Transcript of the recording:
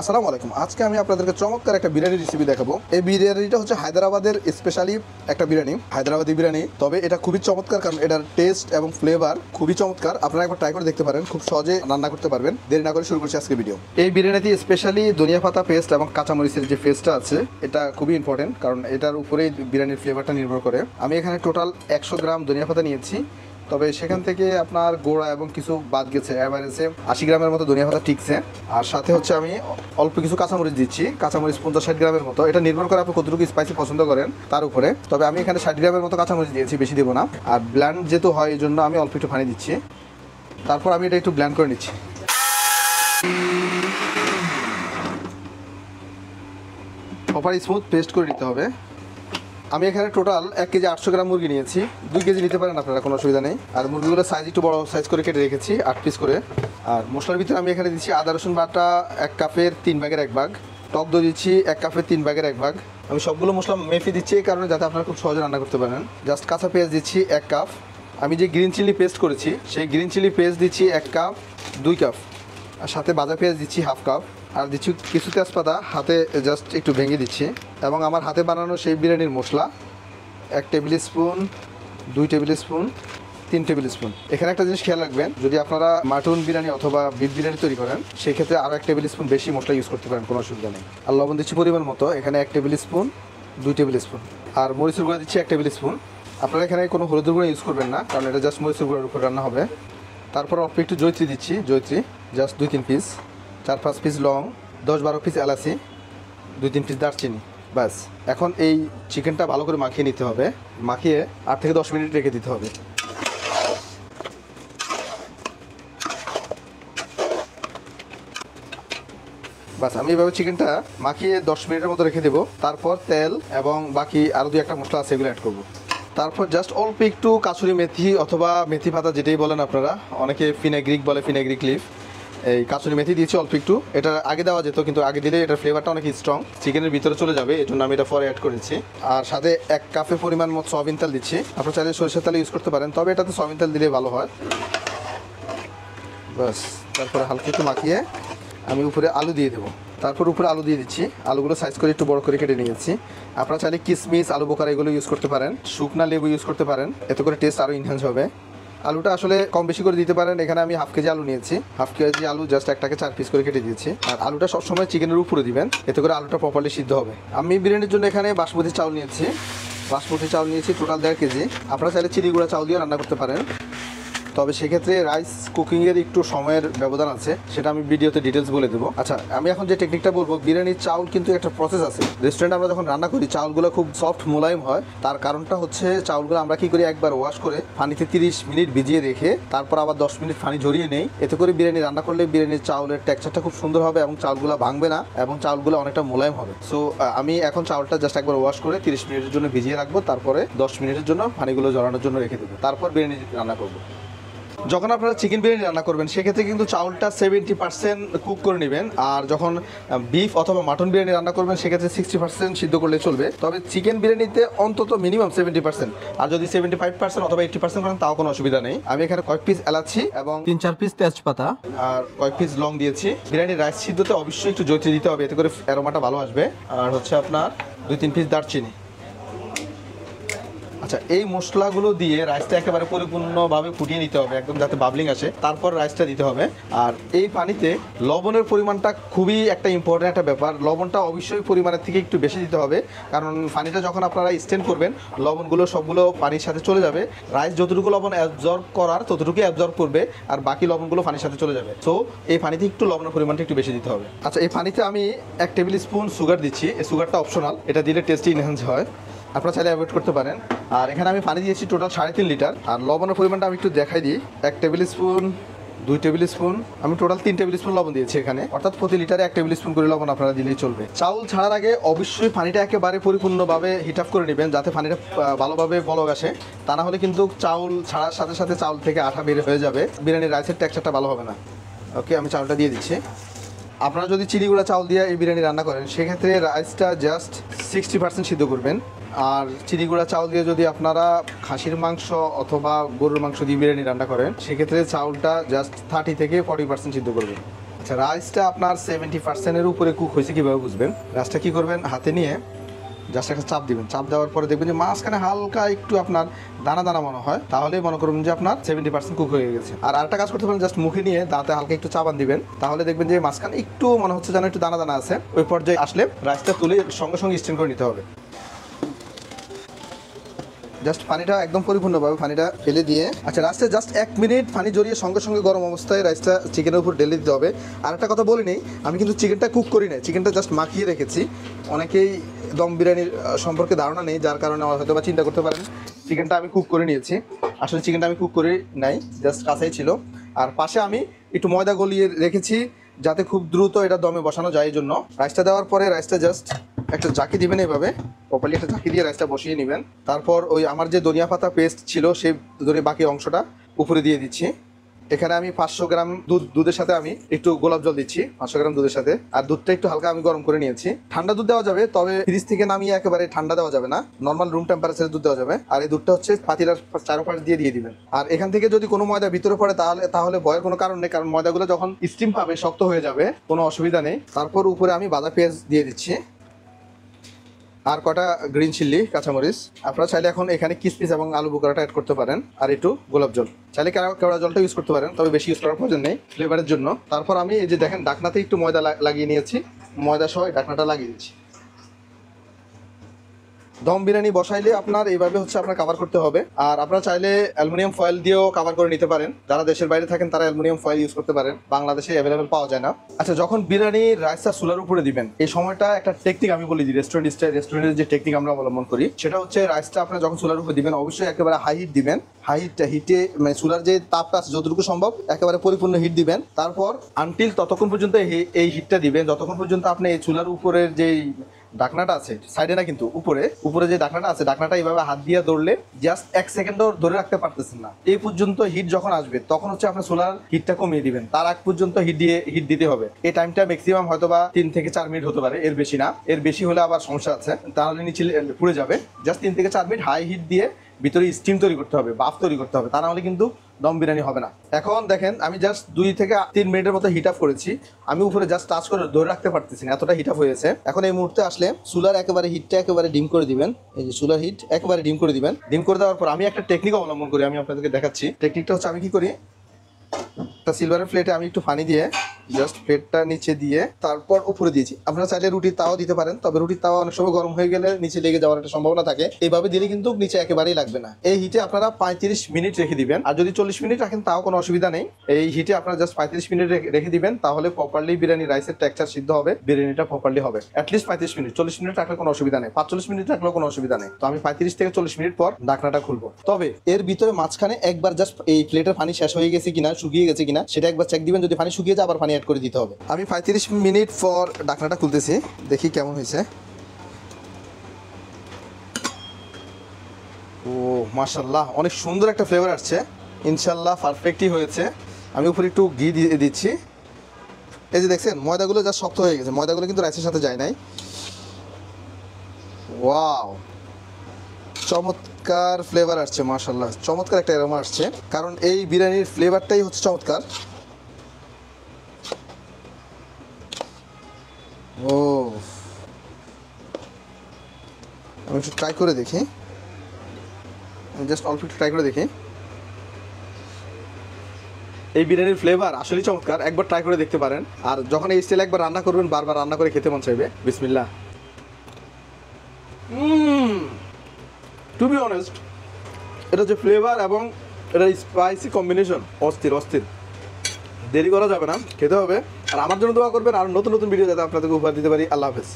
আসসালামু আলাইকুম। আজকে আমি আপনাদেরকে চমৎকার একটা বিরিয়ানি রেসিপি দেখাবো। এই বিরিয়ানিটা হচ্ছে হায়দ্রাবাদের স্পেশালি একটা বিরিয়ানি, হায়দ্রাবাদি বিরিয়ানি। তবে এটা খুবই চমৎকার, কারণ এটার টেস্ট এবং ফ্লেভার খুবই চমৎকার। আপনারা একবার ট্রাই করে দেখতে পারেন, খুব সহজে রান্না করতে পারবেন। দেরি না করে শুরু করছি আজকে ভিডিও। এই বিরিয়ানিতে স্পেশালি ধনিয়া পাতা পেস্ট এবং কাঁচামরিচের যে পেস্টটা আছে, এটা খুবই ইম্পর্টেন্ট, কারণ এটার উপরেই বিরিয়ানির ফ্লেভারটা নির্ভর করে। আমি এখানে টোটাল 100 গ্রাম ধনিয়া পাতা নিয়েছি, তবে সেখান থেকে আপনার গোড়া এবং কিছু বাদ গেছে। এভারেজে 80 গ্রামের মতো ধনিয়া পাতা টিকছে। আর সাথে হচ্ছে আমি অল্প কিছু কাঁচামরিচ দিচ্ছি, কাঁচামরিচ 50-60 গ্রামের মতো। এটা নির্ভর করে আপনি কতটুকু স্পাইসি পছন্দ করেন তার উপরে। তবে আমি এখানে 60 গ্রামের মতো কাঁচামরিচ দিয়েছি, বেশি দেবো না। আর ব্ল্যান্ড যেহেতু হয়, এই জন্য আমি অল্প একটু পানি দিচ্ছি। তারপর আমি এটা একটু ব্ল্যান্ড করে নিচ্ছি। প্রপার স্মুথ পেস্ট করে নিতে হবে। আমি এখানে টোটাল 1 কেজি 800 গ্রাম মুরগি নিয়েছি। 2 কেজি নিতে পারেন আপনারা, কোনো অসুবিধা নেই। আর মুরগিগুলোর সাইজ একটু বড় সাইজ করে কেটে রেখেছি, 8 পিস করে। আর মশলার ভিতরে আমি এখানে দিচ্ছি আদা রসুন বাটা 1 কাপের 3 ভাগের 1 ভাগ, টক দই দিচ্ছি 1 কাপের 3 ভাগের 1 ভাগ। আমি সবগুলো মশলা মেপে দিচ্ছি এই কারণে, যাতে আপনারা খুব সহজে রান্না করতে পারেন। জাস্ট কাঁচা পেঁয়াজ দিচ্ছি 1 কাপ। আমি যে গ্রিন চিলি পেস্ট করেছি, সেই গ্রিন চিলি পেস্ট দিচ্ছি 1 কাপ, 2 কাপ। আর সাথে ভাজা পেঁয়াজ দিচ্ছি 1/2 কাপ। আর দিচ্ছি কিছু তেজপাতা হাতে জাস্ট একটু ভেঙে দিচ্ছি। এবং আমার হাতে বানানো সেই বিরিয়ানির মশলা 1 table spoon, 2 table spoon, 3 table spoon. এখানে একটা জিনিস খেয়াল রাখবেন, যদি আপনারা মাটন বিরিয়ানি অথবা বিফ বিরিয়ানি তৈরি করেন, সেক্ষেত্রে আরও 1 টেবিল স্পুন বেশি মশলা ইউজ করতে পারেন, কোনো অসুবিধা নেই। আর লবণ দিচ্ছি পরিমাণ মতো, এখানে 1 টেবিল স্পুন, 2 টেবিল স্পুন। আর মরিচের গুঁড়া দিচ্ছি 1 টেবিল স্পুন। আপনারা এখানে কোনো হলুদের গুঁড়া ইউজ করবেন না, কারণ এটা জাস্ট মরিচের গুঁড়ার উপর রান্না হবে। তারপর অল্প একটু জয়ত্রী দিচ্ছি, জয়ত্রী জাস্ট 2-3 পিস, 4-5 পিস লং, 10-12 পিস এলাচি, 2-3 পিস দারচিনি। ব্যাস। এখন এই চিকেনটা ভালো করে মাখিয়ে নিতে হবে। মাখিয়ে 8 থেকে 10 মিনিট রেখে দিতে হবে। বাস, আমি এভাবে চিকেনটা মাখিয়ে 10 মিনিটের মতো রেখে দেবো। তারপর তেল এবং বাকি আরও 2-1টা মশলা আছে, এগুলো অ্যাড করবো। তারপর জাস্ট অল্প একটু কাসুরি মেথি অথবা মেথি পাতা, যেটাই বলেন আপনারা, অনেকে ফিনাগ্রিক বলে, ফিনাগ্রিক লিফ। এই কাসুরি মেথি দিয়েছি অল্প একটু। এটা আগে দেওয়া যেত, কিন্তু আগে দিলে এটার ফ্লেভারটা অনেক স্ট্রং, চিকেনের ভিতরে চলে যাবে, এই জন্য আমি এটা পরে অ্যাড করেছি। আর সাথে 1 কাপের পরিমাণ মতো সয়াবিন তেল দিচ্ছি। আপনারা চাইলে সরিষার তেল ইউজ করতে পারেন, তবে এটাতে সয়াবিন তেল দিলে ভালো হয়। বাস, তারপরে হালকা একটু মাখিয়ে আমি উপরে আলু দিয়ে দেবো। তারপর উপরে আলু দিয়ে দিচ্ছি। আলুগুলো সাইজ করে একটু বড় করে কেটে নিয়েছি। আপনারা চাইলে কিশমিশ, আলু বোখারা এগুলো ইউজ করতে পারেন, শুকনা লেবু ইউজ করতে পারেন, এতে করে টেস্ট আরও ইনহ্যান্স হবে। আলুটা আসলে কম বেশি করে দিতে পারেন। এখানে আমি 1/2 কেজি আলু নিয়েছি, 1/2 কেজি আলু জাস্ট একটাকে 4 পিস করে কেটে দিয়েছি। আর আলুটা সবসময় চিকেনের উপরে দিবেন, এতে করে আলুটা প্রপারলি সিদ্ধ হবে। আমি বিরিয়ানির জন্য এখানে বাসমতি চাউল নিয়েছি, টোটাল 1.5 কেজি। আপনারা চাইলে চিনি গুঁড়া চাউল দিয়ে রান্না করতে পারেন, তবে সেক্ষেত্রে রাইস কুকিংয়ের একটু সময়ের ব্যবধান আছে, সেটা আমি ভিডিওতে ডিটেলস বলে দেবো। আচ্ছা, আমি এখন যে টেকনিকটা বলবো, বিরিয়ানির চাউল কিন্তু একটা প্রসেস আছে। রেস্টুরেন্টে আমরা যখন রান্না করি, চাউলগুলো খুব সফট মোলায়েম হয়। তার কারণটা হচ্ছে, চাউলগুলো আমরা কি করি, একবার ওয়াশ করে পানিতে 30 মিনিট ভিজিয়ে রেখে তারপর আবার 10 মিনিট পানি ঝরিয়ে নেই। এতে করে বিরিয়ানি রান্না করলে বিরিয়ানির চাউলের টেক্সচারটা খুব সুন্দর হবে এবং চাউলগুলো ভাঙবে না এবং চাউলগুলো অনেকটা মোলায়েম হবে। সো আমি এখন চাউলটা জাস্ট একবার ওয়াশ করে 30 মিনিটের জন্য ভিজিয়ে রাখবো, তারপরে 10 মিনিটের জন্য পানিগুলো ঝরানোর জন্য রেখে দেবো। তারপর বিরিয়ানি রান্না করবো। যখন আপনারা চিকেন বিরিয়ানি রান্না করবেন, সেক্ষেত্রে কিন্তু চাউলটা 70% কুক করে নেবেন। আর যখন বিফ অথবা মাটন বিরিয়ানি রান্না করবেন, সেক্ষেত্রে 60% সিদ্ধ করলে চলবে। তবে চিকেন বিরিয়ানিতে অন্তত মিনিমাম 70%। আর যদি 75% অথবা 80% করেন, তাও কোনো অসুবিধা নেই। আমি এখানে কয়েক পিস এলাচি এবং 3-4 পিস তেজপাতা আর কয়েক পিস লং দিয়েছি। বিরিয়ানির রাইস সিদ্ধতে অবশ্যই একটু জয়ত্রী দিতে হবে, এতে করে অ্যারোমাটা ভালো আসবে। আর হচ্ছে আপনার 2-3 পিস দারচিনি। আচ্ছা, এই মশলাগুলো দিয়ে রাইসটা একেবারে পরিপূর্ণভাবে ফুটিয়ে নিতে হবে, একদম যাতে বাবলিং আসে। তারপর রাইসটা দিতে হবে। আর এই পানিতে লবণের পরিমাণটা খুবই একটা ইম্পর্টেন্ট একটা ব্যাপার। লবণটা অবশ্যই পরিমাণের থেকে একটু বেশি দিতে হবে, কারণ পানিটা যখন আপনারা স্টেন করবেন, লবণগুলো সবগুলো পানির সাথে চলে যাবে। রাইস যতটুকু লবণ অ্যাবজর্ব করার ততটুকুই অ্যাবজর্ব করবে, আর বাকি লবণগুলো পানির সাথে চলে যাবে। সো এই পানিতে একটু লবণের পরিমাণটা একটু বেশি দিতে হবে। আচ্ছা, এই পানিতে আমি 1 টেবিল স্পুন সুগার দিচ্ছি। এই সুগারটা অপশনাল, এটা দিলে টেস্টি ইনহ্যান্স হয়, আপনারা চাইলে অ্যাভয়েড করতে পারেন। আর এখানে আমি পানি দিয়েছি টোটাল 3.5 লিটার। আর লবণের পরিমাণটা আমি একটু দেখাই দিই। 1 টেবিল স্পুন, 2 টেবিল স্পুন, আমি টোটাল 3 টেবিল স্পুন লবণ দিয়েছি এখানে। অর্থাৎ প্রতি লিটারে 1 টেবিল স্পুন করে লবণ আপনারা দিলেই চলবে। চাউল ছাড়ার আগে অবশ্যই পানিটা একেবারে পরিপূর্ণভাবে হিট আপ করে নেবেন, যাতে পানিটা ভালোভাবে বলক আসে। তা না হলে কিন্তু চাউল ছাড়ার সাথে সাথে চাউল থেকে আঠা বের হয়ে যাবে, বিরিয়ানির রাইসের টেক্সচারটা ভালো হবে না। ওকে, আমি চাউলটা দিয়ে দিচ্ছি। আপনারা যদি চিনি গুঁড়া চাউল দিয়ে এই বিরিয়ানি রান্না করেন, সেক্ষেত্রে রাইসটা জাস্ট 60% সিদ্ধ করবেন। আর চিনি গুঁড়া চাউল দিয়ে যদি আপনারা খাসির মাংস অথবা গরুর মাংস দিয়ে বিরিয়ানি রান্না করেন, সেক্ষেত্রে চাউলটা জাস্ট 30 থেকে 40% সিদ্ধ করবেন। আচ্ছা, রাইসটা আপনার 70%-এর উপরে কুক হয়েছে কীভাবে বুঝবেন? রাইসটা কী করবেন, হাতে নিয়ে জাস্ট একটা চাপ দিবেন। চাপ দেওয়ার পরে দেখবেন যে মাঝখানে হালকা একটু আপনার দানা দানা মনে হয়, তাহলেই মনে করবেন যে আপনার 70% কুক হয়ে গেছে। আর আরেকটা কাজ করতে পারেন, জাস্ট মুখে নিয়ে দাঁতে হালকা একটু চাপান দিবেন, তাহলে দেখবেন যে মাঝখানে একটু মনে হচ্ছে যেন একটু দানা দানা আছে। ওই পর্যায়ে আসলে রাইসটা তুলে সঙ্গে সঙ্গে স্টেন করে নিতে হবে। জাস্ট পানিটা একদম পরিপূর্ণভাবে পানিটা ফেলে দিয়ে, আচ্ছা রাইসটা জাস্ট 1 মিনিট পানি জড়িয়ে সঙ্গে সঙ্গে গরম অবস্থায় রাইসটা চিকেনের উপর ঢেলে দিতে হবে। আর একটা কথা বলি নেই, আমি কিন্তু চিকেনটা কুক করি নাই, চিকেনটা জাস্ট মাখিয়ে রেখেছি। অনেকেই দম বিরিয়ানির সম্পর্কে ধারণা নেই, যার কারণে হয়তো বা চিন্তা করতে পারেন চিকেনটা আমি কুক করে নিয়েছি। আসলে চিকেনটা আমি কুক করে নাই, জাস্ট কাঁচাই ছিল। আর পাশে আমি একটু ময়দা গলিয়ে রেখেছি যাতে খুব দ্রুত এটা দমে বসানো যায়। এই জন্য রাইসটা দেওয়ার পরে রাইসটা জাস্ট একটা জাকি দিবেন, এইভাবে প্রপারলি একটা জাকি দিয়ে রাইসটা বসিয়ে নেবেন। তারপর ওই আমার যে ধনিয়া পাতা পেস্ট ছিল সেই বাকি অংশটা উপরে দিয়ে দিচ্ছি। এখানে আমি 500 গ্রাম দুধের সাথে আমি একটু গোলাপ জল দিচ্ছি, 500 গ্রাম দুধের সাথে। আর দুধটা একটু হালকা আমি গরম করে নিয়েছি। ঠান্ডা দুধ দেওয়া যাবে, তবে ফ্রিজ থেকে নামিয়ে একেবারে ঠান্ডা দেওয়া যাবে না, নর্মাল রুম টেম্পারেচারে দুধ দেওয়া যাবে। আর এই দুধটা হচ্ছে পাতিলার চারপাশ দিয়ে দিবেন। আর এখান থেকে যদি কোনো ময়দা ভিতরে পড়ে তাহলে ভয়ের কোনো কারণ নেই, কারণ ময়দাগুলো যখন স্টিম পাবে শক্ত হয়ে যাবে, কোনো অসুবিধা নেই। তারপর উপরে আমি বাঁধা পেঁয়াজ দিয়ে দিচ্ছি আর কটা গ্রিন চিল্লি কাঁচামরিচ। আপনারা চাইলে এখন এখানে কিসমিস এবং আলু বোখারাটা অ্যাড করতে পারেন, আর একটু গোলাপ জল, চাইলে কেওড়া জলটা ইউজ করতে পারেন, তবে বেশি ইউজ করার প্রয়োজন নেই ফ্লেভারের জন্য। তারপর আমি এই যে দেখেন ঢাকনাতে একটু ময়দা লাগিয়ে নিয়েছি, ময়দা সহ ঢাকনাটা লাগিয়ে দিচ্ছি। দম বিরিয়ানি বসাইলে আপনার এইভাবে হচ্ছে আপনার কভার করতে হবে। আর আপনারা চাইলে অ্যালুমিনিয়াম ফয়েল দিয়েও কভার করে নিতে পারেন। যারা দেশের বাইরে থাকেন তারা অ্যালুমিনিয়াম ফয়েল ইউজ করতে পারেন, বাংলাদেশে অ্যাভেলেবেল পাওয়া যায় না। আচ্ছা, যখন বিরিয়ানি রাইসটা চুলার উপরে দিবেন, এই সময়টা একটা টেকনিক আমি বলি দিই, রেস্টুরেন্টের যে টেকনিক আমরা অবলম্বন করি সেটা হচ্ছে রাইসটা আপনার যখন চুলার উপরে দিবেন অবশ্যই একেবারে হাই হিট দিবেন। হিটে মানে চুলার যে তাপটা আছে যতটুকু সম্ভব একেবারে পরিপূর্ণ হিট দিবেন। তারপর আনটিল ততক্ষণ পর্যন্ত এই হিটটা দিবেন যতক্ষণ পর্যন্ত আপনি এই চুলার উপরের যেই ঢাকনাটা আছে, সাইডে না কিন্তু উপরে যে ঢাকনাটা আছে, ঢাকনাটা এইভাবে হাত দিয়ে ধরলে জাস্ট 1 সেকেন্ডও ধরে রাখতে পারতেছেন না। এই পর্যন্ত হিট যখন আসবে তখন হচ্ছে আপনার চুলার হিটটা কমিয়ে দিবেন, তার আগ পর্যন্ত হিট দিতে হবে। এই টাইমটা ম্যাক্সিমাম হয়তো বা 3 থেকে 4 মিনিট হতে পারে, এর বেশি না। এর বেশি হলে আবার সমস্যা আছে, তাহলে নিচে পুড়ে যাবে। জাস্ট 3 থেকে 4 মিনিট হাই হিট দিয়ে ভিতরে স্টিম তৈরি করতে হবে, বাফ তৈরি করতে হবে, তা না হলে কিন্তু দম বিরিয়ানি হবে না। এখন দেখেন আমি জাস্ট 2 থেকে 3 মিনিটের মতো হিট আপ করেছি, আমি উপরে জাস্ট টাচ করে ধরে রাখতে পারতেছি না, এতটা হিট আপ হয়েছে। এখন এই মুহূর্তে আসলে চুলার একেবারে হিটটা একেবারে ডিম করে দিবেন। এই যে চুলার হিট একেবারে ডিম করে দিবেন। ডিম করে দেওয়ার পর আমি একটা টেকনিক অবলম্বন করি, আমি আপনাদেরকে দেখাচ্ছি। টেকনিকটা হচ্ছে আমি কি করি, একটা সিলভারের প্লেটে আমি একটু পানি দিয়ে জাস্ট প্লেটটা নিচে দিয়ে তারপর উপরে দিয়েছি। আপনারা চাইলে রুটির তাওয়া দিতে পারেন, তবে রুটির তাওয়া অনেক সময় গরম হয়ে গেলে নিচে লেগে যাওয়ার একটা সম্ভাবনা থাকে। এইভাবে দিলে কিন্তু নিচে একেবারেই লাগবে না। এই হিটে আপনারা 35 মিনিট রেখে দিবেন, আর যদি 40 মিনিট রাখেন তাও কোনো অসুবিধা নেই। এই হিটে আপনারা জাস্ট 35 মিনিট রেখে দিবেন, তাহলে প্রপারলি বিরিয়ানি রাইসের টেক্সচার সিদ্ধ হবে, বিরিয়ানিটা প্রপারলি হবে। অ্যাটলিস্ট 35 মিনিট, 40 মিনিট রাখলে কোনো অসুবিধা নেই, 45 মিনিট রাখলেও কোনো অসুবিধা নেই। তো আমি 35 থেকে 40 মিনিট পর ঢাকনাটা খুলবো। তবে এর ভিতরে মাঝখানে একবার জাস্ট এই প্লেটের পানি শেষ হয়ে গেছে কিনা, শুকিয়ে গেছে কিনা সেটা একবার চেক দিবেন। যদি পানি শুকিয়ে যায় আবার পানি অ্যাড করে দিতে হবে। আমি 35 মিনিট পর ঢাকনাটা খুলতেছি, দেখি কেমন হয়েছে। ও মাশাআল্লাহ, অনেক সুন্দর একটা ফ্লেভার আসছে, ইনশাআল্লাহ পারফেক্টই হয়েছে। আমি উপরে একটু ঘি দিয়ে দিচ্ছি। এই যে দেখছেন ময়দাগুলো যা শক্ত হয়ে গেছে, ময়দাগুলো কিন্তু রাইসের সাথে যায় নাই। ওয়াও, চমৎকার ফ্লেভার আসছে মাশাআল্লাহ, চমৎকার একটা অ্যারোমা আসছে, কারণ এই বিরিয়ানির ফ্লেভারটাই হচ্ছে চমৎকার। ও, আমি একটু ট্রাই করে দেখি, আমি জাস্ট অল্প একটু ট্রাই করে দেখি। এই বিরিয়ানির ফ্লেভার আসলেই চমৎকার, একবার ট্রাই করে দেখতে পারেন। আর যখন এই স্টাইলে একবার রান্না করবেন বারবার রান্না করে খেতে মন চাইবে। বিসমিল্লাহ। টু বি অনেস্ট, এটা যে ফ্লেভার এবং এটা স্পাইসি কম্বিনেশন অস্থির। দেরি করা যাবে না, খেতে হবে। আর আমার জন্য দোয়া করবেন আর নতুন নতুন ভিডিও যাতে আপনাদেরকে উপহার দিতে পারি। আল্লাহ হাফেজ।